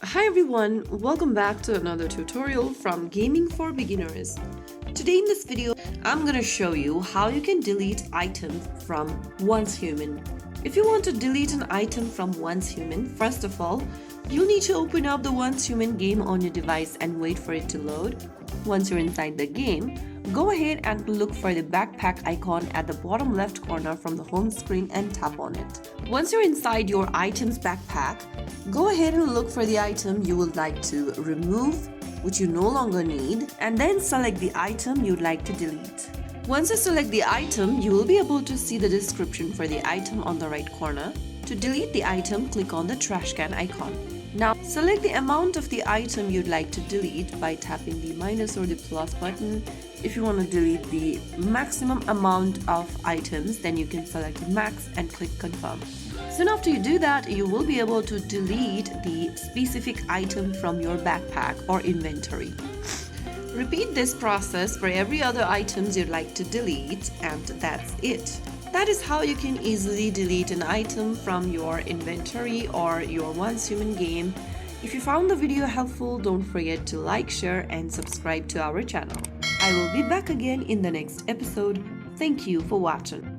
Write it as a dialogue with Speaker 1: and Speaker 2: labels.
Speaker 1: Hi everyone, welcome back to another tutorial from Gaming for Beginners. Today in this video, I'm gonna show you how you can delete items from Once Human. If you want to delete an item from Once Human, first of all, you'll need to open up the Once Human game on your device and wait for it to load. Once you're inside the game, go ahead and look for the backpack icon at the bottom left corner from the home screen and tap on it. Once you're inside your item's backpack, go ahead and look for the item you would like to remove, which you no longer need, and then select the item you'd like to delete. Once you select the item, you will be able to see the description for the item on the right corner. To delete the item, click on the trash can icon. Now, select the amount of the item you'd like to delete by tapping the minus or the plus button. If you want to delete the maximum amount of items, then you can select max and click confirm. Soon after you do that, you will be able to delete the specific item from your backpack or inventory. Repeat this process for every other items you'd like to delete, and that's it. That is how you can easily delete an item from your inventory or your Once Human game. If you found the video helpful, don't forget to like, share, and subscribe to our channel. I will be back again in the next episode. Thank you for watching.